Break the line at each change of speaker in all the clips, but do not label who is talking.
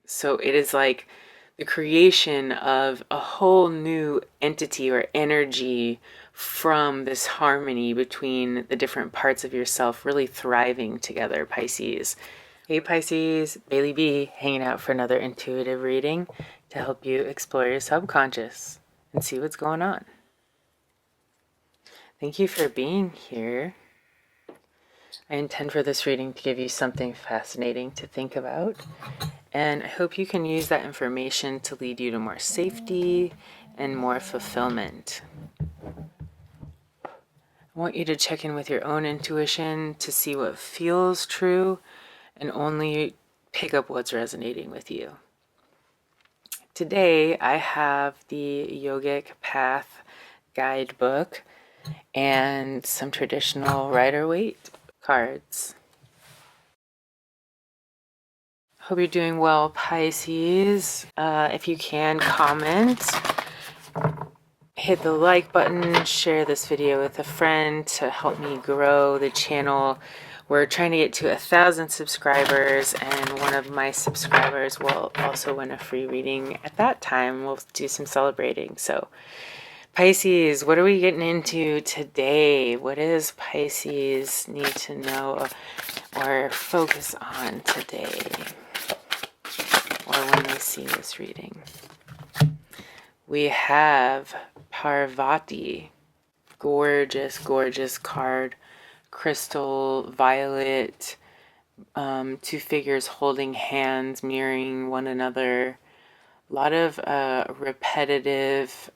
So it is like the creation of a whole new entity or energy from this harmony between the different parts of yourself really thriving together, Pisces. Hey Pisces, Bailey B hanging out for another intuitive reading to help you explore your subconscious and see what's going on. Thank you for being here. I intend for this reading to give you something fascinating to think about, and I hope you can use that information to lead you to more safety and more fulfillment. I want you to check in with your own intuition to see what feels true and only pick up what's resonating with you. Today I have the Yogic Path Guidebook and some traditional Rider-Waite cards. Hope you're doing well, Pisces. If you can, comment, hit the like button, share this video with a friend to help me grow the channel. We're trying to get to 1,000 subscribers, and one of my subscribers will also win a free reading. At that time, we'll do some celebrating. So, Pisces, what are we getting into today? What does Pisces need to know or focus on today, or when they see this reading? We have Parvati, gorgeous, gorgeous card, crystal, violet, two figures holding hands, mirroring one another. A lot of repetitive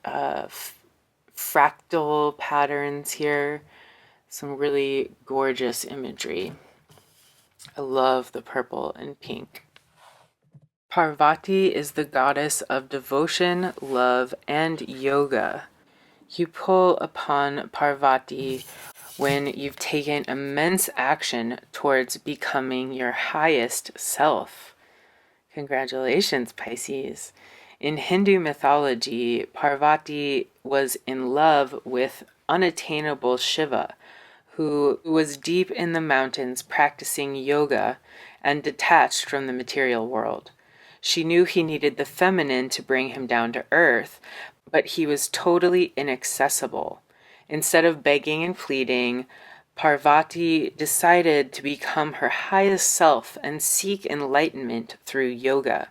fractal patterns here. Some really gorgeous imagery. I love the purple and pink. Parvati is the goddess of devotion, love, and yoga. You pull upon Parvati when you've taken immense action towards becoming your highest self. Congratulations, Pisces. In Hindu mythology, Parvati was in love with unattainable Shiva, who was deep in the mountains practicing yoga and detached from the material world. She knew he needed the feminine to bring him down to earth, but he was totally inaccessible. Instead of begging and pleading, Parvati decided to become her highest self and seek enlightenment through yoga.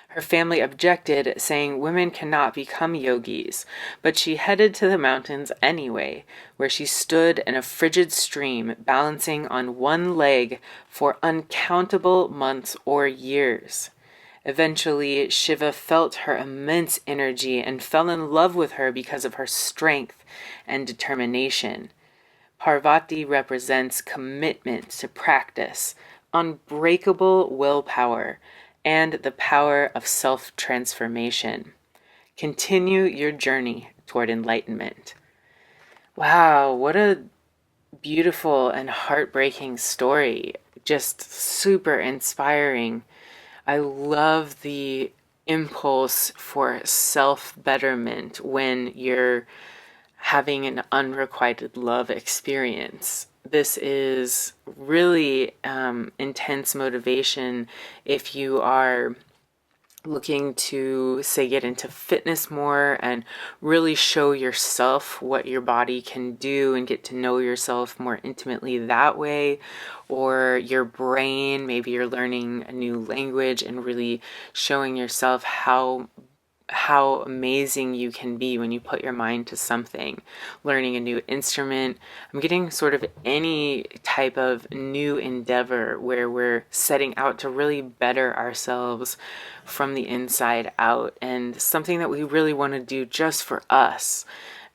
Her family objected, saying women cannot become yogis, but she headed to the mountains anyway, where she stood in a frigid stream, balancing on one leg for uncountable months or years. Eventually, Shiva felt her immense energy and fell in love with her because of her strength and determination. Parvati represents commitment to practice, unbreakable willpower, and the power of self-transformation. Continue your journey toward enlightenment. Wow, what a beautiful and heartbreaking story. Just super inspiring. I love the impulse for self-betterment when you're having an unrequited love experience. This is really intense motivation if you are looking to, say, get into fitness more and really show yourself what your body can do and get to know yourself more intimately that way. Or your brain, maybe you're learning a new language and really showing yourself how amazing you can be when you put your mind to something. Learning a new instrument. I'm getting sort of any type of new endeavor where we're setting out to really better ourselves from the inside out, and something that we really want to do just for us.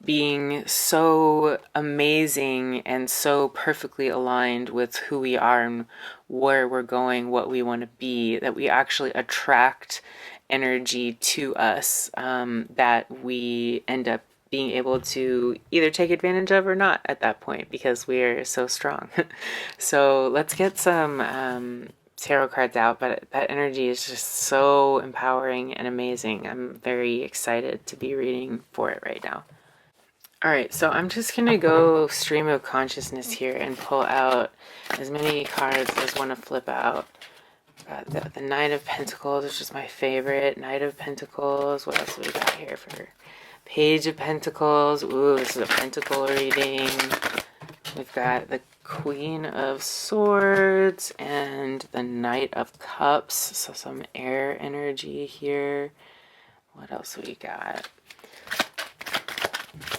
Being so amazing and so perfectly aligned with who we are and where we're going, what we want to be, that we actually attract energy to us that we end up being able to either take advantage of or not at that point, because we're so strong. So let's get some tarot cards out, but that energy is just so empowering and amazing. I'm very excited to be reading for it right now. All right, so I'm just going to go stream of consciousness here and pull out as many cards as want to flip out. got the Nine of Pentacles, which is my favorite. Knight of Pentacles. What else do we got here for Page of Pentacles? Ooh, this is a Pentacle reading. We've got the Queen of Swords and the Knight of Cups. So some air energy here. What else we got?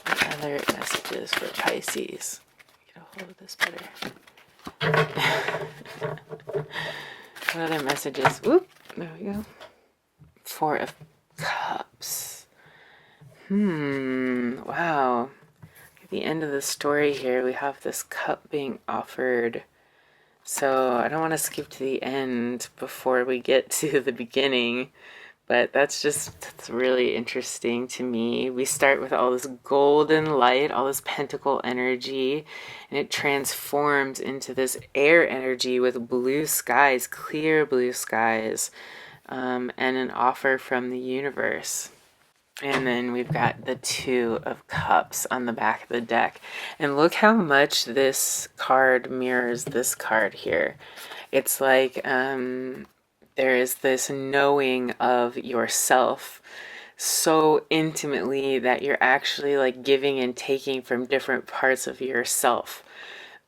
What other messages for Pisces? Get a hold of this better. What other messages? Oop, there we go. Four of Cups. Wow. At the end of the story here, we have this cup being offered. So I don't want to skip to the end before we get to the beginning, but that's really interesting to me. We start with all this golden light, all this pentacle energy, and it transforms into this air energy with blue skies, clear blue skies, and an offer from the universe. And then we've got the Two of Cups on the back of the deck. And look how much this card mirrors this card here. It's like there is this knowing of yourself so intimately that you're actually like giving and taking from different parts of yourself.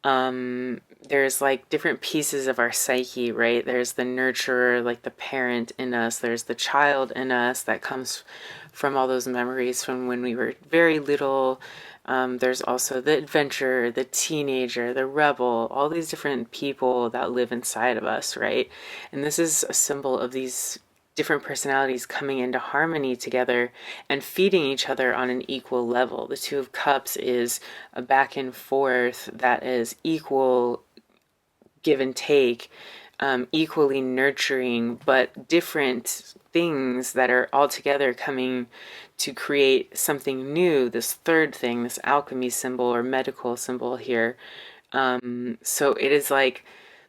There's like different pieces of our psyche, right? There's the nurturer, like the parent in us. There's the child in us that comes from all those memories from when we were very little. There's also the adventurer, the teenager, the rebel, all these different people that live inside of us, right? And this is a symbol of these different personalities coming into harmony together and feeding each other on an equal level. The Two of Cups is a back and forth that is equal give and take, equally nurturing, but different things that are all together coming to create something new, this third thing, this alchemy symbol or medical symbol here. So it is like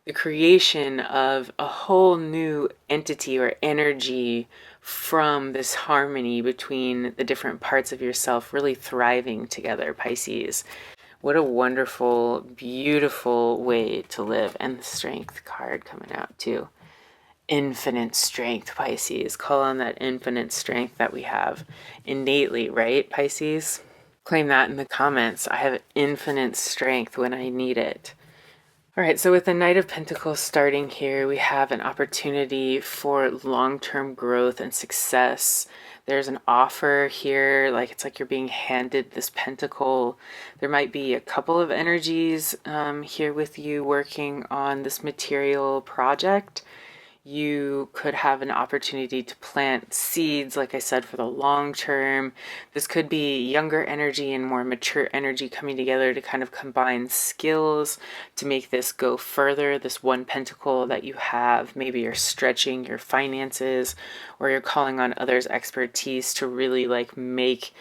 the creation of a whole new entity or energy from this harmony between the different parts of yourself really thriving together, Pisces. What a wonderful, beautiful way to live. And the Strength card coming out too. Infinite strength, Pisces. Call on that infinite strength that we have innately, right, Pisces? Claim that in the comments. I have infinite strength when I need it. All right, so with the Knight of Pentacles starting here, we have an opportunity for long-term growth and success. There's an offer here, like it's like you're being handed this pentacle. There might be a couple of energies here with you working on this material project. You could have an opportunity to plant seeds, like I said, for the long term. This could be younger energy and more mature energy coming together to kind of combine skills to make this go further. This one pentacle that you have, maybe you're stretching your finances or you're calling on others' expertise to really like make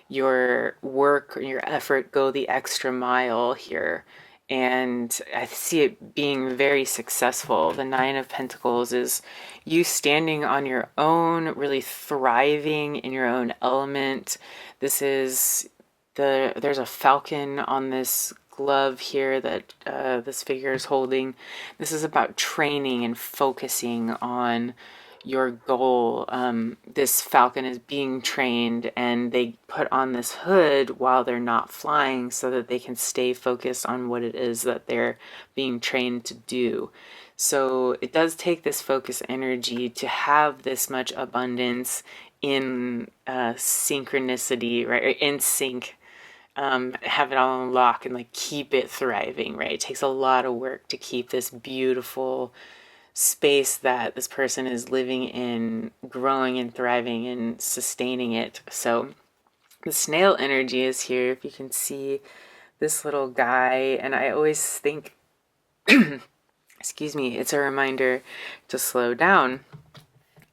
your work or your effort go the extra mile here. And I see it being very successful. The Nine of Pentacles is you standing on your own, really thriving in your own element. This is there's a falcon on this glove here that this figure is holding. This is about training and focusing on your goal. This falcon is being trained and they put on this hood while they're not flying so that they can stay focused on what it is that they're being trained to do. So it does take this focus energy to have this much abundance in synchronicity, right? Or in sync. Have it all on lock and like keep it thriving, right? It takes a lot of work to keep this beautiful space that this person is living in, growing and thriving and sustaining it. So the snail energy is here. If you can see this little guy, and I always think, excuse me, it's a reminder to slow down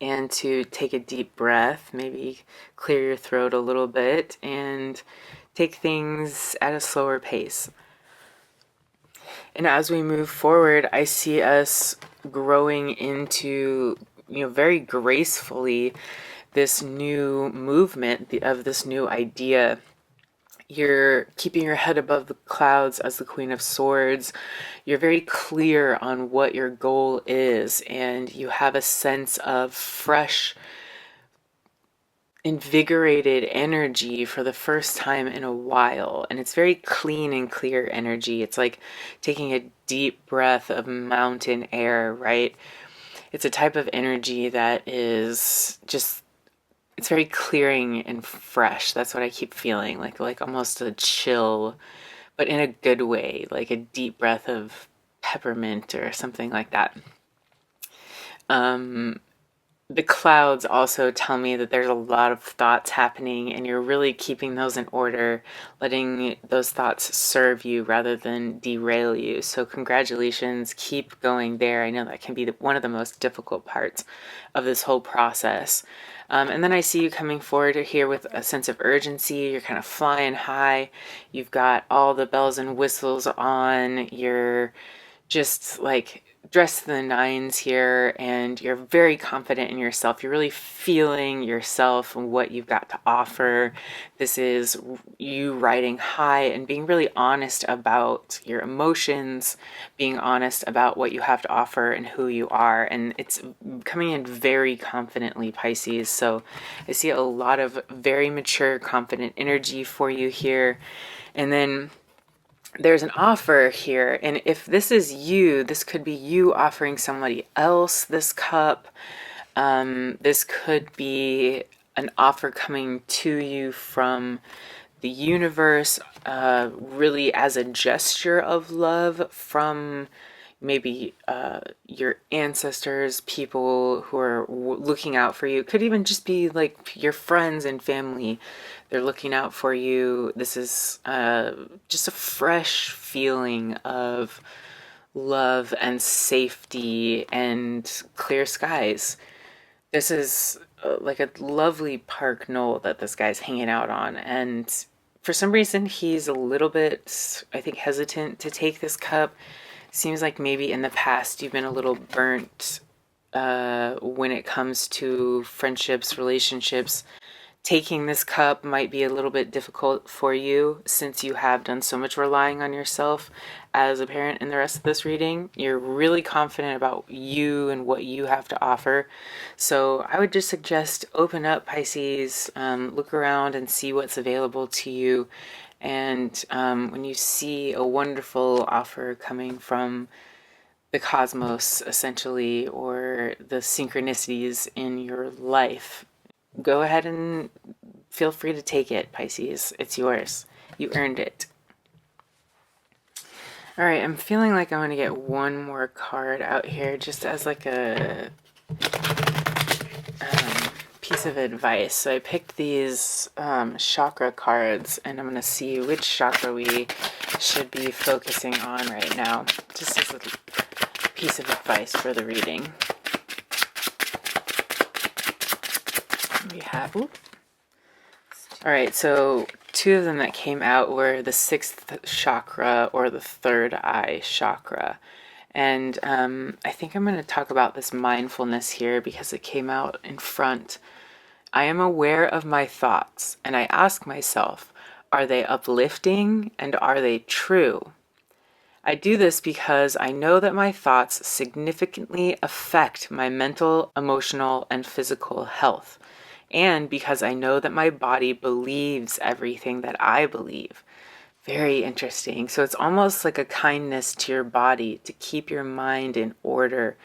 and to take a deep breath, maybe clear your throat a little bit and take things at a slower pace. And as we move forward, I see us growing into, very gracefully this new movement of this new idea. You're keeping your head above the clouds as the Queen of Swords. You're very clear on what your goal is, and you have a sense of fresh, invigorated energy for the first time in a while. And it's very clean and clear energy. It's like taking a deep breath of mountain air, right? It's a type of energy that is just, it's very clearing and fresh. That's what I keep feeling, like almost a chill, but in a good way, like a deep breath of peppermint or something like that. The clouds also tell me that there's a lot of thoughts happening, and you're really keeping those in order, letting those thoughts serve you rather than derail you. So congratulations, keep going there. I know that can be one of the most difficult parts of this whole process. And then I see you coming forward here with a sense of urgency. You're kind of flying high. You've got all the bells and whistles on. You're just like dressed to the nines here, and you're very confident in yourself. You're really feeling yourself and what you've got to offer. This is you riding high and being really honest about your emotions, being honest about what you have to offer and who you are. And it's coming in very confidently, Pisces. So I see a lot of very mature, confident energy for you here. And then there's an offer here, and if this is you, this could be you offering somebody else this cup. This could be an offer coming to you from the universe, really as a gesture of love from maybe your ancestors, people who are looking out for you. It could even just be like your friends and family. They're looking out for you. This is just a fresh feeling of love and safety and clear skies. This is like a lovely park knoll that this guy's hanging out on, and for some reason he's a little bit, I think, hesitant to take this cup. Seems like maybe in the past you've been a little burnt when it comes to friendships, relationships. Taking this cup might be a little bit difficult for you since you have done so much relying on yourself as a parent in the rest of this reading. You're really confident about you and what you have to offer. So I would just suggest open up, Pisces, look around and see what's available to you. And when you see a wonderful offer coming from the cosmos, essentially, or the synchronicities in your life, go ahead and feel free to take it, Pisces. It's yours. You earned it. All right, I'm feeling like I'm going to get one more card out here just as like a piece of advice. So I picked these chakra cards, and I'm going to see which chakra we should be focusing on right now, just as a piece of advice for the reading. We have, all right, so two of them that came out were the sixth chakra or the third eye chakra. And I think I'm going to talk about this mindfulness here because it came out in front. I am aware of my thoughts, and I ask myself, are they uplifting and are they true? I do this because I know that my thoughts significantly affect my mental, emotional, and physical health, and because I know that my body believes everything that I believe. Very interesting. So it's almost like a kindness to your body to keep your mind in order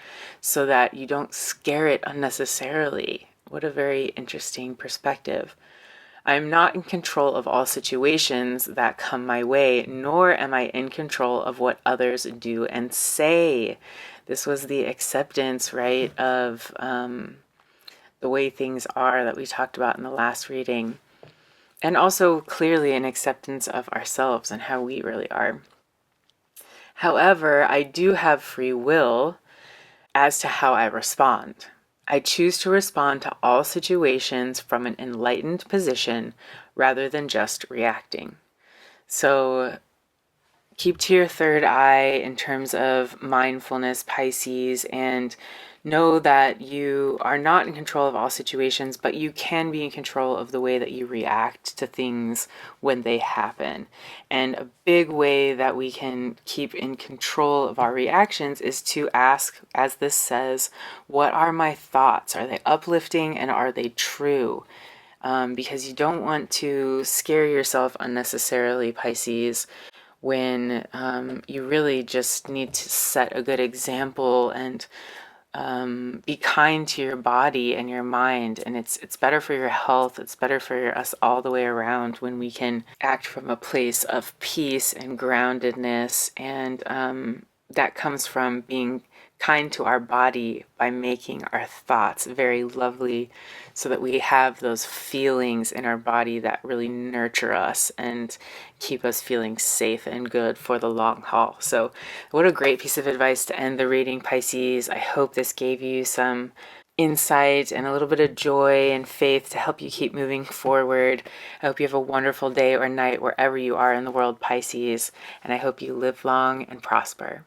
so that you don't scare it unnecessarily. What a very interesting perspective. I am not in control of all situations that come my way, nor am I in control of what others do and say. This was the acceptance, right, of the way things are that we talked about in the last reading. And also clearly an acceptance of ourselves and how we really are. However, I do have free will as to how I respond. I choose to respond to all situations from an enlightened position rather than just reacting. So keep to your third eye in terms of mindfulness, Pisces, and Know that you are not in control of all situations, but you can be in control of the way that you react to things when they happen. And a big way that we can keep in control of our reactions is to ask, as this says, what are my thoughts? Are they uplifting and are they true? Because you don't want to scare yourself unnecessarily, Pisces, when you really just need to set a good example and be kind to your body and your mind. And it's better for your health. It's better for us all the way around when we can act from a place of peace and groundedness. And that comes from being kind to our body by making our thoughts very lovely so that we have those feelings in our body that really nurture us and keep us feeling safe and good for the long haul. So what a great piece of advice to end the reading, Pisces. I hope this gave you some insight and a little bit of joy and faith to help you keep moving forward. I hope you have a wonderful day or night wherever you are in the world, Pisces, and I hope you live long and prosper.